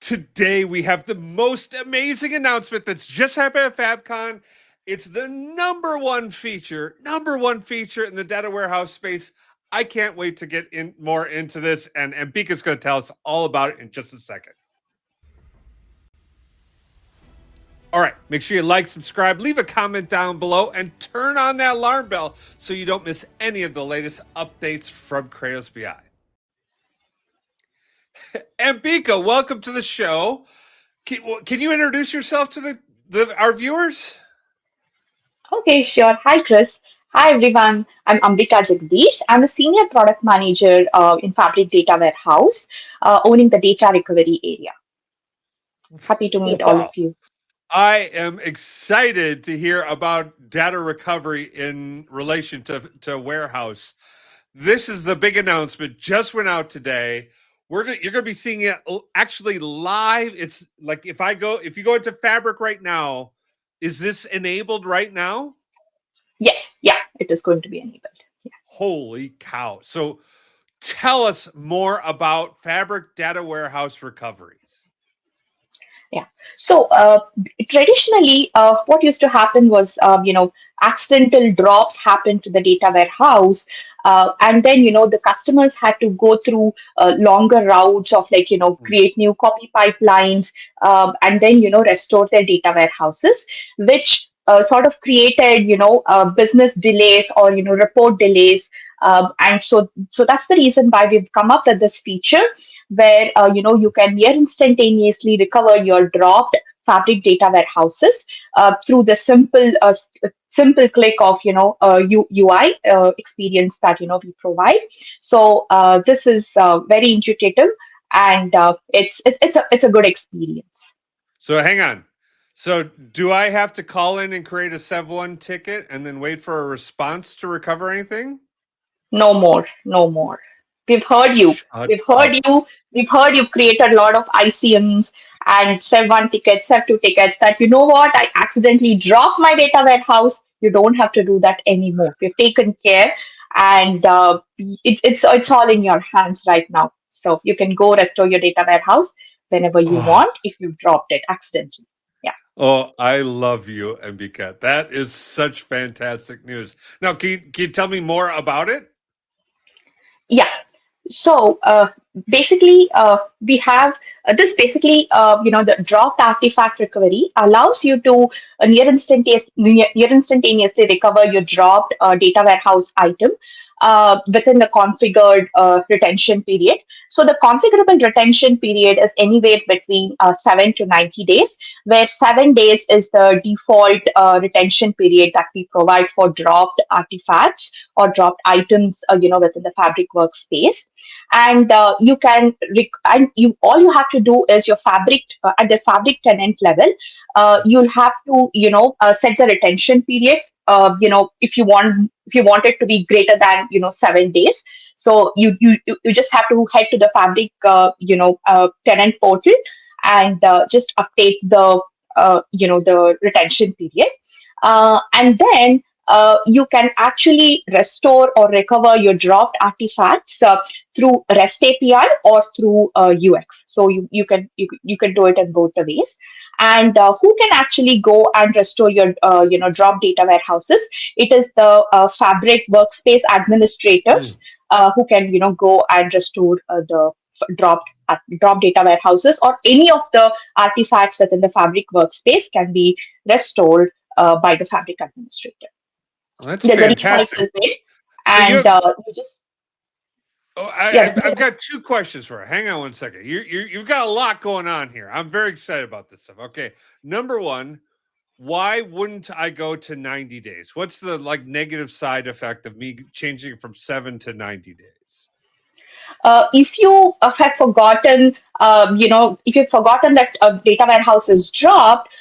Today we have the most amazing announcement that's just happened at FabCon. It's the number one feature in the data warehouse space. I can't wait to get in more into this, and Bika's going to tell us all about it in just a second. All right, make sure you like, subscribe, leave a comment down below, and turn on that alarm bell so you don't miss any of the latest updates from Kratos BI. And Bika, welcome to the show. Can you introduce yourself to our viewers? Okay, sure. Hi, Chris. Hi, everyone. I'm Ambika Jagdish. I'm a senior product manager in Fabric Data Warehouse, owning the data recovery area. Happy to meet all of Wow. you. I am excited to hear about data recovery in relation to warehouse. This is the big announcement. Just went out today. You're gonna be seeing it actually live. It's like if you go into Fabric right now, is this enabled right now? Yes, yeah, it is going to be enabled. Holy cow! So tell us more about Fabric data warehouse recoveries. Yeah. So traditionally, what used to happen was, accidental drops happened to the data warehouse. And then, the customers had to go through longer routes of create new copy pipelines, and then, restore their data warehouses, which sort of created, business delays or, report delays. And so that's the reason why we've come up with this feature where you can near instantaneously recover your dropped Fabric data warehouses through the simple click of UI experience that we provide. So this is very intuitive, and it's a good experience. So hang on. So do I have to call in and create a Sev1 ticket and then wait for a response to recover anything? No more, no more. We've heard you. Shut We've heard up. you. We've heard you've created a lot of ICMs and Sev1 tickets, Sev2 tickets that, what, I accidentally dropped my data warehouse. You don't have to do that anymore. We've taken care, and it's all in your hands right now. So you can go restore your data warehouse whenever you Oh, want if you've dropped it accidentally. Yeah. oh, I love you, Mbika. That is such fantastic news. Now, can you tell me more about it? Yeah. So basically, we have this basically, the dropped artifact recovery allows you to near instantaneously recover your dropped data warehouse item within the configured retention period. So the configurable retention period is anywhere between 7 to 90 days, where 7 days is the default retention period that we provide for dropped artifacts or dropped items, within the Fabric workspace. And you can and you all you have to do is your Fabric at the Fabric tenant level. You'll have to set the retention period. If you want it to be greater than 7 days, so you just have to head to the Fabric tenant portal and just update the retention period, and then you can actually restore or recover your dropped artifacts through REST API or through UX. So you can do it in both the ways. And who can actually go and restore your drop data warehouses? It is the Fabric workspace administrators who can go and restore the drop data warehouses, or any of the artifacts within the Fabric workspace can be restored by the Fabric administrator. Well, that's There's a fantastic. recycle bin, Now you and have. you just Oh, yeah. I've got two questions for her. Hang on one second. You've got a lot going on here. I'm very excited about this stuff. Okay, number one, why wouldn't I go to 90 days? What's the negative side effect of me changing from 7 to 90 days? If you have forgotten, if you've forgotten that data warehouse is dropped,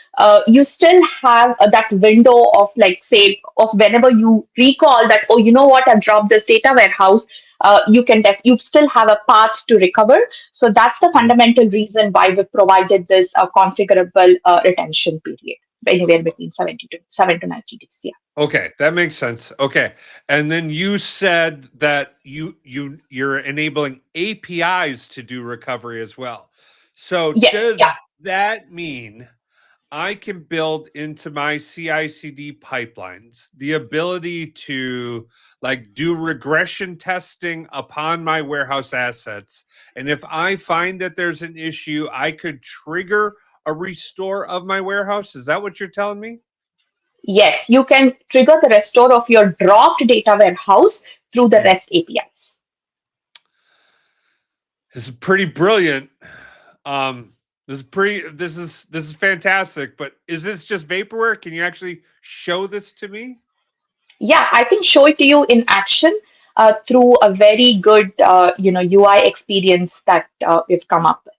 you still have that window of, like, say, of whenever you recall that, oh, you know what, I've dropped this data warehouse. You still have a path to recover. So that's the fundamental reason why we provided this configurable retention period, anywhere between 7 to 90 days. Yeah. Okay, that makes sense. Okay. And then you said that you're enabling APIs to do recovery as well. So Yes, yeah. does that mean I can build into my CI/CD pipelines the ability to like do regression testing upon my warehouse assets? And if I find that there's an issue, I could trigger a restore of my warehouse. Is that what you're telling me? Yes, you can trigger the restore of your dropped data warehouse through the Hmm. REST APIs. This is pretty brilliant. Um, this is fantastic. But is this just vaporware? Can you actually show this to me? Yeah, I can show it to you in action through a very good, UI experience that we've come up with.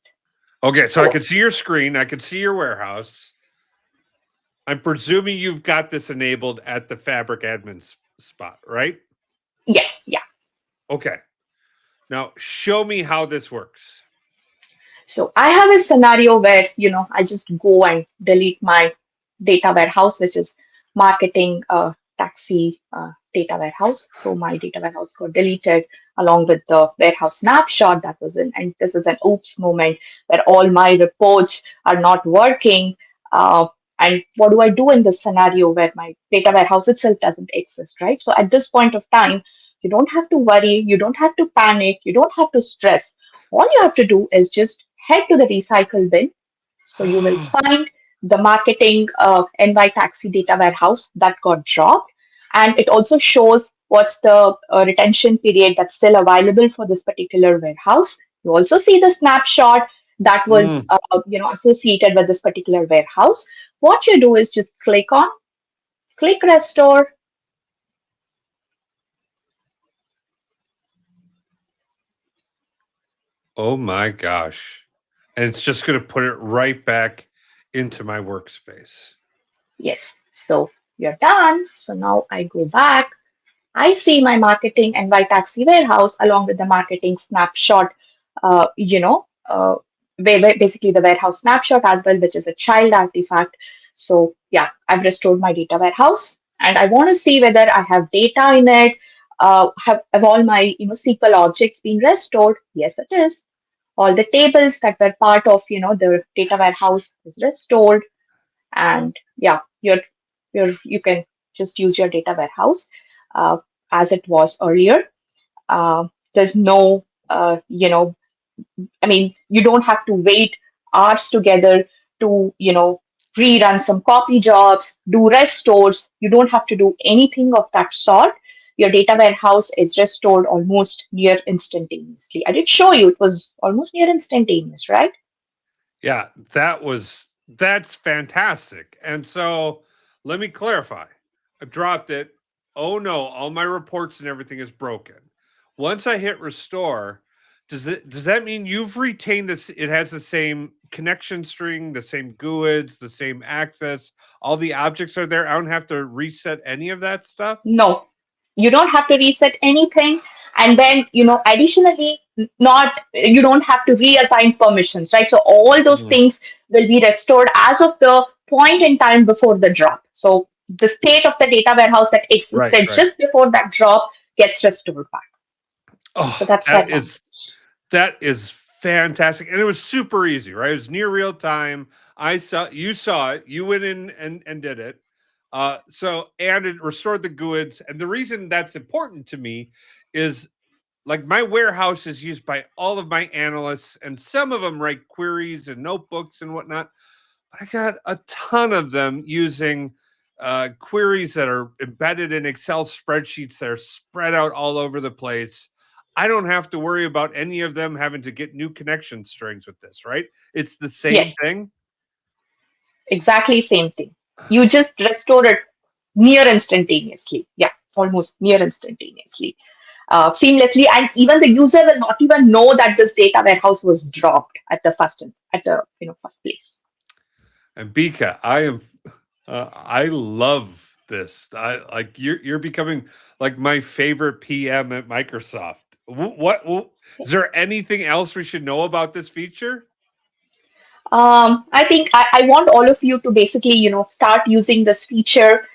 Okay, so I So can see your screen. I can see your warehouse. I'm presuming you've got this enabled at the Fabric admin spot, right? yes, yeah. Okay. Now show me how this works. So I have a scenario where, I just go and delete my data warehouse, which is marketing taxi data warehouse. So my data warehouse got deleted along with the warehouse snapshot that was in. And this is an oops moment where all my reports are not working. And what do I do in this scenario where my data warehouse itself doesn't exist, right? So at this point of time, you don't have to worry, you don't have to panic, you don't have to stress. All you have to do is just head to the recycle bin. So you will find the marketing NY taxi data warehouse that got dropped. And it also shows what's the retention period that's still available for this particular warehouse. You also see the snapshot that was Mm. associated with this particular warehouse. What you do is just click restore. Oh my gosh. And it's just going to put it right back into my workspace. Yes, so you're done. So now I go back. I see my marketing and my taxi warehouse along with the marketing snapshot, where basically the warehouse snapshot as well, which is a child artifact. So yeah, I've restored my data warehouse, and I want to see whether I have data in it. Have all my SQL objects been restored? Yes, it is. All the tables that were part of the data warehouse is restored, and yeah, you can just use your data warehouse uh, as it was earlier. There's no I mean, you don't have to wait hours together to rerun some copy jobs, do restores. You don't have to do anything of that sort. Your data warehouse is restored almost near instantaneously. I did show you it was almost near instantaneous, right? Yeah, that's fantastic. And so let me clarify. I've dropped it. Oh no, all my reports and everything is broken. Once I hit restore, does that mean you've retained this? It has the same connection string, the same GUIDs, the same access, all the objects are there. I don't have to reset any of that stuff. No, you don't have to reset anything. And then, additionally, not you don't have to reassign permissions, right? So all those Mhm. things will be restored as of the point in time before the drop. So the state of the data warehouse that Right, existed right. just before that drop gets restored back. So Oh, that's the advantage. that is fantastic. And it was super easy, right? It was near real time. You saw it, you went in and did it. So and it restored the GUIDs. And the reason that's important to me is like my warehouse is used by all of my analysts, and some of them write queries and notebooks and whatnot. I got a ton of them using queries that are embedded in Excel spreadsheets that are spread out all over the place. I don't have to worry about any of them having to get new connection strings with this, right? It's the same Yes, thing. exactly same thing. You just restore it near instantaneously. Yeah, almost near instantaneously. Seamlessly, and even the user will not even know that this data warehouse was dropped at the first place. And Bika, I love this. I like you're becoming like my favorite PM at Microsoft. Is there anything else we should know about this feature? I think I want all of you to basically start using this feature.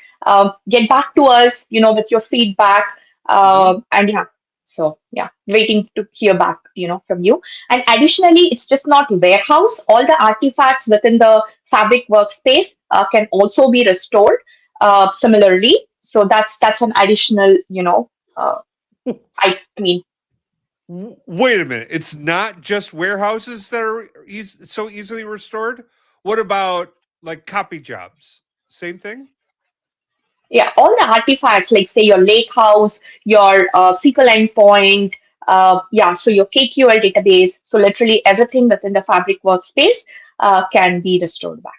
Get back to us with your feedback, Mhm. and yeah. So yeah, waiting to hear back, from you. And additionally, it's just not warehouse. All the artifacts within the Fabric workspace can also be restored similarly. So that's an additional, uh, I mean, Wait a minute. It's not just warehouses that are so easily restored. What about like copy jobs? Same thing? yeah, all the artifacts, like say your lakehouse, your SQL endpoint, yeah, so your KQL database, so literally everything within the Fabric workspace can be restored back.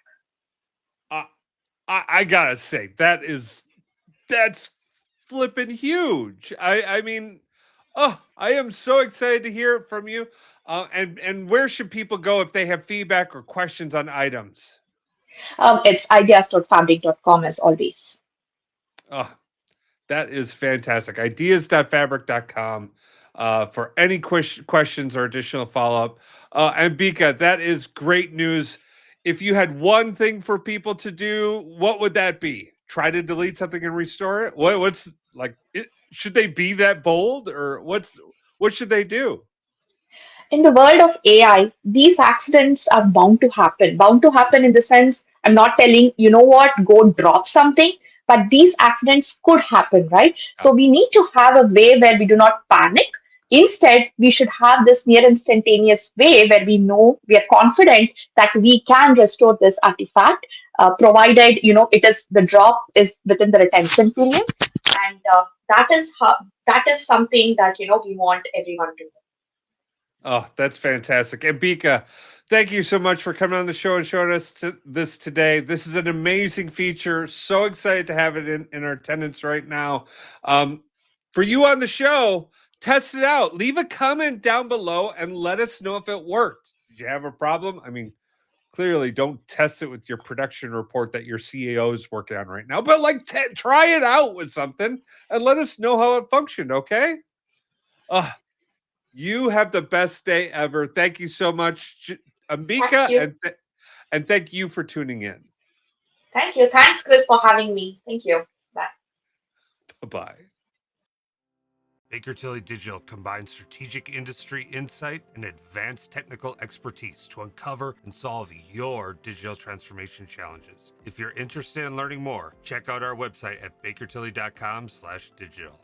Uh, I gotta say that's flipping huge. I mean, oh, I am so excited to hear it from you. And where should people go if they have feedback or questions on items? It's ideas.fabric.com as always. Oh, that is fantastic. Ideas.fabric.com for any questions or additional follow up. And Bika, that is great news. If you had one thing for people to do, what would that be? Try to delete something and restore it? What's like? Should they be that bold, or what should they do? In the world of AI, these accidents are bound to happen. Bound to happen in the sense, I'm not telling, go drop something, but these accidents could happen, right? Yeah. So we need to have a way where we do not panic. Instead, we should have this near instantaneous way where we know, we are confident that we can restore this artifact, provided, it is the drop is within the retention period. And that is something that, we want everyone to do. Oh, that's fantastic. And Bika, thank you so much for coming on the show and showing us this today. This is an amazing feature. So excited to have it in our attendance right now. For you on the show, test it out. Leave a comment down below and let us know if it worked. Did you have a problem? I mean, clearly don't test it with your production report that your CEO is working on right now, but like try it out with something and let us know how it functioned, okay? Uh, you have the best day ever. Thank you so much, Thank Ambika, you. and thank you for tuning in. Thank you. Thanks, Chris, for having me. Thank you. Bye. Bye bye. Baker Tilly Digital combines strategic industry insight and advanced technical expertise to uncover and solve your digital transformation challenges. If you're interested in learning more, check out our website at bakertilly.com/digital.